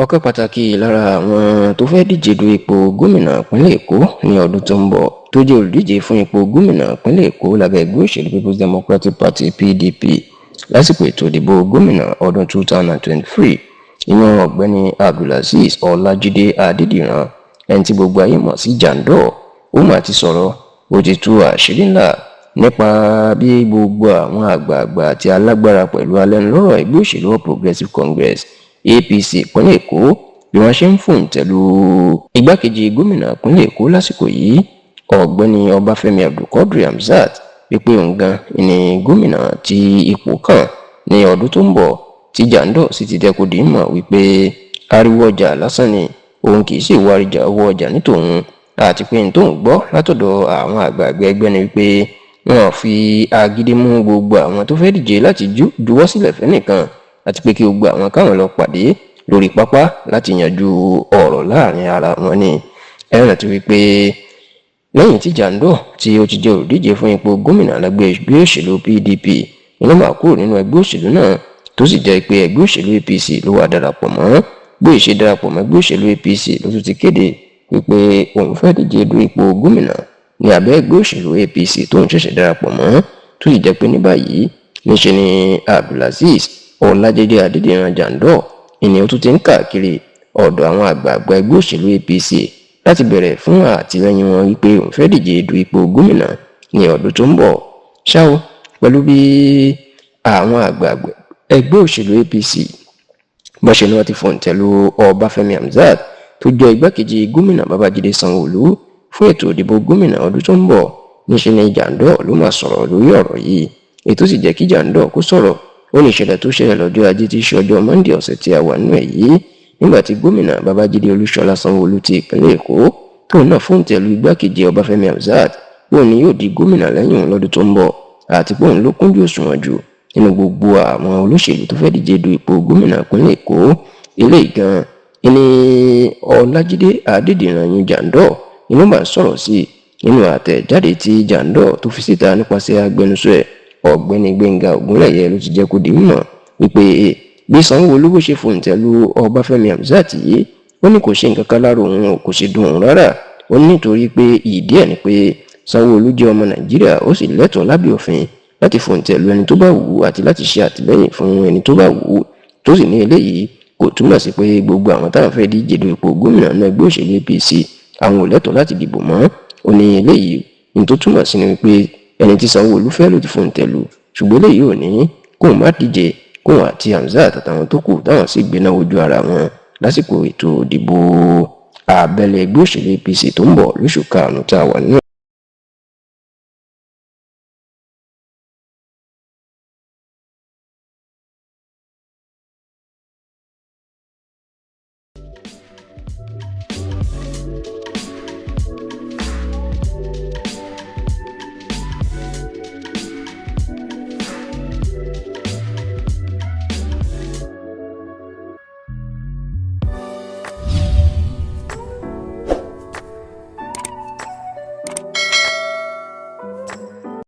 Ọ̀kan pàtàkì lára àwọn tó fẹ́ díje du ipò gómìnà ìpínlẹ̀ Èkó ní ọdún tó ń bọ̀ tó jẹ́ olùdíje fún ipò gómìnà ìpínlẹ̀ Èkó lábẹ́ ẹgbẹ́ òṣèlú People's Democratic Party (PDP) lásìkò ètò ìdìbò gómìnà ọdún 2023 ìyẹn ọ̀gbẹ́ni Abdulazeez Ọlájídé Adédìran, ẹni tí gbogbo ayé mọ̀ sí Jandor. Ó mà ti sọ̀rọ̀, ó ti tú àṣírí ńlá nípa bí gbogbo àwọn àgbààgbà àti alágbára pẹ̀lú alẹ́nulọ́rọ̀ ẹgbẹ́ òṣèlú All Progressives Congress APC ìpínlẹ̀ Èkó bí wọ́n ṣe ń fòǹtẹ̀lù igbákejì gómìnà ìpínlẹ̀ Èkó lásìkò yìí, ọ̀gbẹ́ni Ọbáfẹ́mi Abdulkadir Hamzat, wípé òun gan ni gómìnà tí ipò kàn ní ọdún tó ń bọ̀, tí Jandor sì ti dẹ́kun dì í mọ̀ wípé ariwo ọjà lásán ni, òun kì í sì wáríjà owó ọjà ní tòun, àti pé n tóun gbọ́ látọ̀dọ̀ àwọn àgbààgbà ẹgbẹ́ ni wípé wọ́n fi agídí mú gbogbo àwọn tó fẹ́ díje láti juwọ́ sílẹ̀ fẹ́nìkan, àti pé kí gbogbo àwọn káwọn lọ pàdé lórí pápá láti yanjú ọ̀rọ̀ láàrin ara wọn ni. Ẹ rántí wípé lẹ́yìn tí Jandor tí ó ti jẹ́ olùdíje fún ipò gómìnà lábẹ́ ẹgbẹ́ òṣèlú PDP ló máa kúrò nínú ẹgbẹ́ òṣèlú náà, tó sì jẹ́ pé ẹgbẹ́ òṣèlú APC ló wá darapọ̀ mọ́. Bó ṣe darapọ̀ mọ́ ẹgbẹ́ òṣèlú APC ló tún ti kéde wípé òun fẹ́ díje du ipò gómìnà ní abẹ́ ẹgbẹ́ òṣèlú APC tó ń ṣẹ̀ṣẹ̀ darapọ̀ mọ́, tó sì jẹ́ pé ní báyìí níṣe ni Abdulazeez Ọlájídé Adédìran Jandor ènìyàn tún ti ń káàkiri ọ̀dọ̀ àwọn àgbààgbà ẹgbẹ́ òṣèlú APC láti bẹ̀rẹ̀ fún àtìlẹ́yìn wọn wípé òun fẹ́ díje du ipò gómìnà ní ọdún tó ń bọ̀. Ṣá o, pẹ̀lú bí àwọn àgbààgbà ẹgbẹ́ òṣèlú APC bó ṣe ni wọ́n ti fòǹtẹ̀lù Ọbáfẹ́mi Hamzat tó jẹ́ igbákejì gómìnà Babájídé Sanwó-Olú fún ètò ìdìbò gómìnà ọdún tó ń bọ̀, níṣe ni Jandor ló máa sọ̀rọ̀ lórí ọ̀rọ̀ yìí. Ètò sì jẹ́ kí Jandor kó sọ̀rọ̀. Ó ní ìṣẹ̀lẹ̀ tó ṣẹlẹ̀ lọ́jọ́ Ajé tí í ṣe ọjọ́ Monday ọ̀sẹ̀ tí a wà nínú ẹ̀ yìí, nígbà tí gómìnà Babájídé Olúṣọlá Sanwó-Olú ti ìpínlẹ̀ Èkó tóun náà fòǹtẹ̀lù igbákejì Ọbáfẹ́mi Hamzat pé òun ni yóò di gómìnà lẹ́yìn òun lọ́dún tó ń bọ̀, àti pé òun ló kúnjú òṣùwọ̀n jù nínú gbogbo àwọn olóṣèlú tó fẹ́ díje du ipò gómìnà ìpínlẹ̀ Èkó. Eléyìí gan ni Ọlájídé Adédìran yín Jandor inú bá sọ̀rọ̀ sí nínú àtẹ̀jáde tí Jandor tó fi síta nípasẹ̀ agbẹnusọ ẹ̀ ọ̀gbẹ́ni Gbẹ́ngà Ògúnlẹ̀yẹ ló ti jẹ́ kó di mímọ̀ wípé bí Sanwó-Olú bó ṣe fòǹtẹ̀lù Ọbáfẹ́mi Hamzat yìí, ó ní kò ṣe nǹkan kan lára òun, kò sì dùn òun rárá. Ó ní nítorí pé ìdí ẹ̀ ni pé Sanwó-Olú jẹ́ ọmọ Nàìjíríà, ó sì lẹ́tọ̀ọ́ lábẹ́ òfin láti fòǹtẹ̀lù ẹni tó bá wù ú àti láti ṣe àtìlẹ́yìn fún ẹni tó bá wù ú, tó sì ní eléyìí kò túmọ̀ sí pé gbogbo àwọn táwọn fẹ́ díje du ipò gómìnà náà ẹgbẹ́ òṣèlú APC àwọn ò lẹ́tọ̀ọ́ láti dìbò mọ́. Ó ní eléyìí ní tó túmọ̀ sí ni wípé ẹni tí Sanwó-Olú fẹ́ ló ti fòǹtẹ̀lù, ṣùgbọ́n eléyìí ò ní kóun má díje, kóun àti Hamzat àtàwọn tó kù táwọn sì gbéná wojú ara wọn lásìkò ètò ìdìbò abẹ́lé ẹgbẹ́ òṣèlú APC tó ń bọ̀ lóṣù karùn-ún tá a wà nínú.